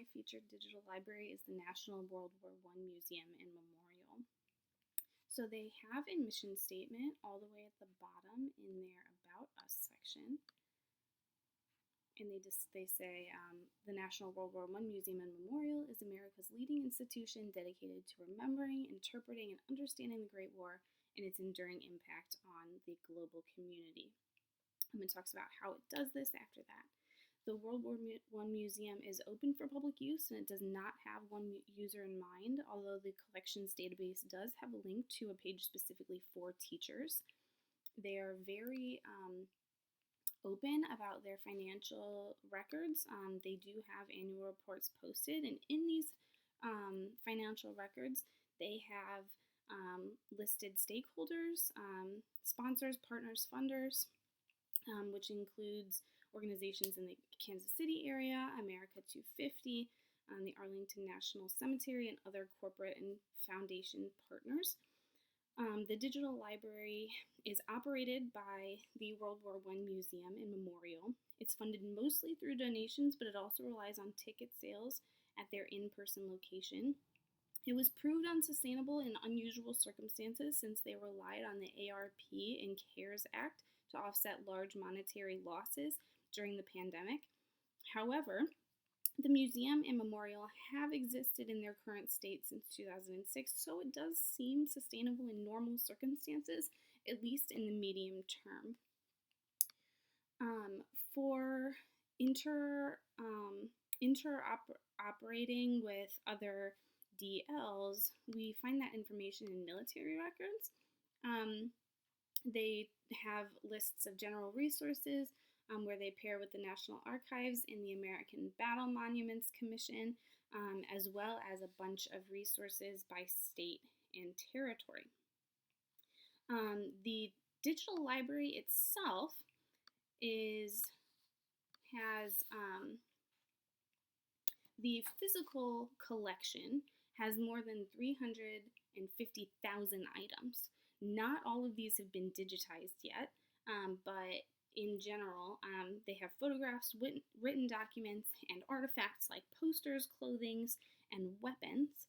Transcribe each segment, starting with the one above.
WWI featured digital library is the National World War I Museum and Memorial. So they have a mission statement all the way at the bottom in their About Us section. And they say the National World War I Museum and Memorial is America's leading institution dedicated to remembering, interpreting, and understanding the Great War and its enduring impact on the global community. And it talks about how it does this after that. The World War I Museum is open for public use, and it does not have one user in mind, although the collections database does have a link to a page specifically for teachers. They are very open about their financial records. They do have annual reports posted, and in these financial records, they have listed stakeholders, sponsors, partners, funders, which includes organizations in the Kansas City area, America 250, the Arlington National Cemetery, and other corporate and foundation partners. The digital library is operated by the World War I Museum and Memorial. It's funded mostly through donations, but it also relies on ticket sales at their in-person location. It was proved unsustainable in unusual circumstances since they relied on the ARP and CARES Act to offset large monetary losses during the pandemic. However, the museum and memorial have existed in their current state since 2006, so it does seem sustainable in normal circumstances, at least in the medium term. For interoperating with other DLs, we find that information in military records. They have lists of general resources where they pair with the National Archives and the American Battle Monuments Commission, as well as a bunch of resources by state and territory. The digital library itself has the physical collection has more than 350,000 items. Not all of these have been digitized yet, but in general, they have photographs, written documents, and artifacts like posters, clothing, and weapons.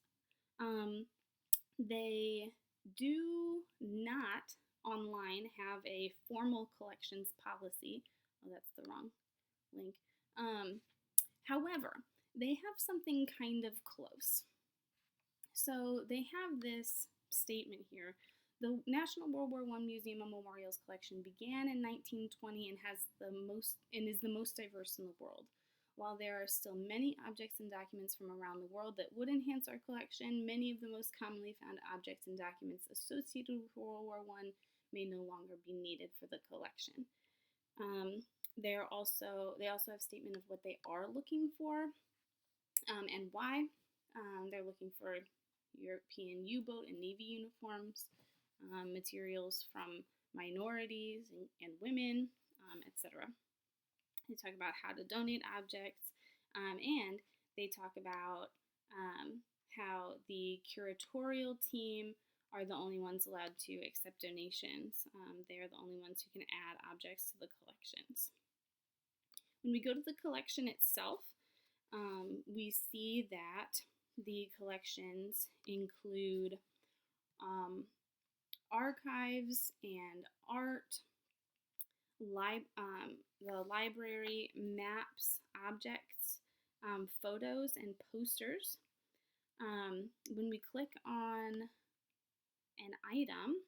They do not online have a formal collections policy. Oh, that's the wrong link. However, they have something kind of close. So they have this statement here. The National World War I Museum and Memorials collection began in 1920 and is the most diverse in the world. While there are still many objects and documents from around the world that would enhance our collection, many of the most commonly found objects and documents associated with World War I may no longer be needed for the collection. They also have a statement of what they are looking for and why. They're looking for European U-boat and Navy uniforms, materials from minorities and women, etc. They talk about how to donate objects, and they talk about how the curatorial team are the only ones allowed to accept donations. They are the only ones who can add objects to the collections. When we go to the collection itself, we see that the collections include archives and art, the library, maps, objects, photos, and posters. When we click on an item,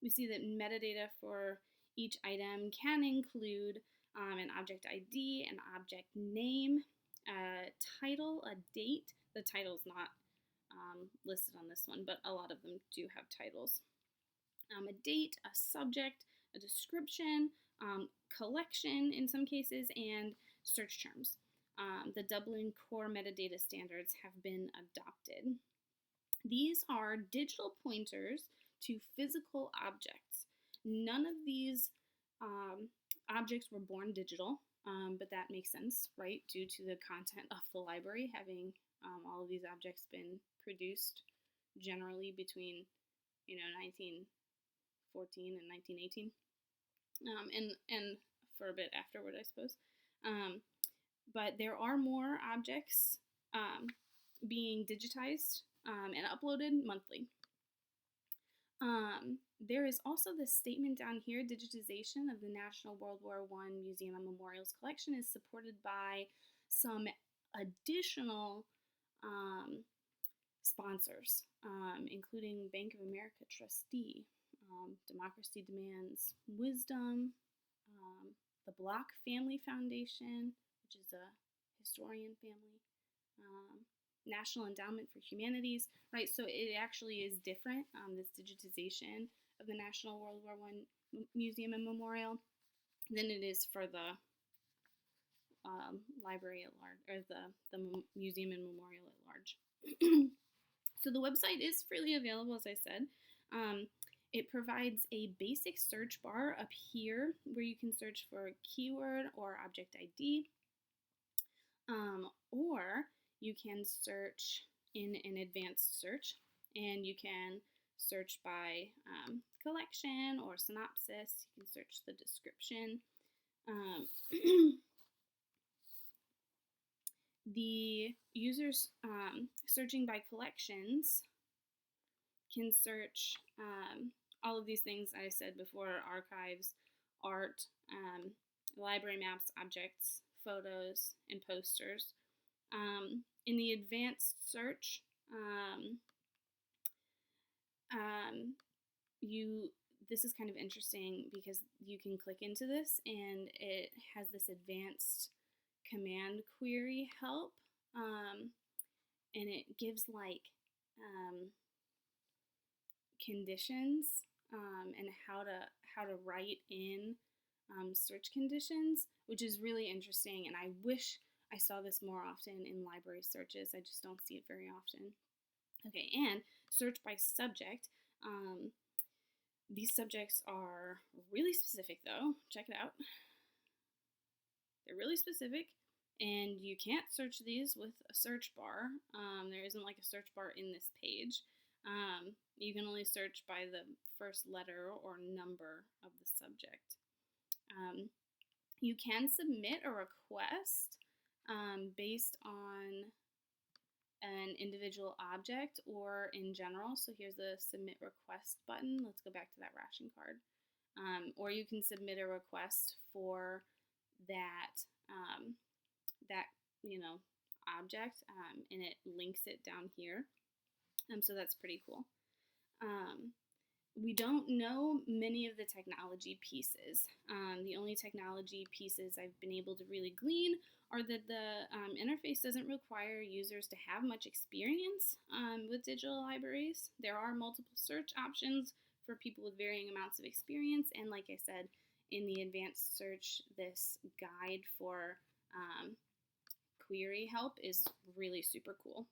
we see that metadata for each item can include an object ID, an object name, a title, a date. The title's not listed on this one, but a lot of them do have titles. A date, a subject, a description, collection in some cases, and search terms. The Dublin Core Metadata Standards have been adopted. These are digital pointers to physical objects. None of these objects were born digital, but that makes sense, right? Due to the content of the library having all of these objects been produced generally between, 1914 and 1918, and for a bit afterward, I suppose. but there are more objects being digitized and uploaded monthly. There is also this statement down here: digitization of the National World War I Museum and Memorials Collection is supported by some additional sponsors, including Bank of America trustee, Democracy Demands Wisdom, the Block Family Foundation, which is a historian family, National Endowment for Humanities, right? So it actually is different, this digitization of the National World War I Museum and Memorial, than it is for the library at large, or the museum and memorial at large. So the website is freely available, as I said. It provides a basic search bar up here where you can search for a keyword or object ID, or you can search in an advanced search, and you can search by collection or synopsis. You can search the description. The users searching by collections can search all of these things I said before: archives, art, library maps, objects, photos, and posters. In the advanced search, this is kind of interesting because you can click into this and it has this advanced command query help, and it gives like conditions and how to write in search conditions, which is really interesting, and I wish I saw this more often in library searches. I just don't see it very often. Okay, and search by subject. These subjects are really specific though. Check it out. They're really specific, and you can't search these with a search bar. There isn't like a search bar in this page. You can only search by the first letter or number of the subject. You can submit a request based on an individual object or in general. So here's the submit request button. Let's go back to that ration card. Or you can submit a request for that object, and it links it down here. So that's pretty cool. We don't know many of the technology pieces. The only technology pieces I've been able to really glean are that the interface doesn't require users to have much experience with digital libraries. There are multiple search options for people with varying amounts of experience, and like I said, in the advanced search, this guide for query help is really super cool.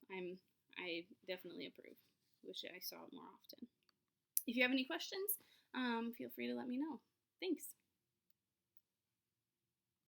I definitely approve. Wish I saw it more often. If you have any questions, feel free to let me know. Thanks.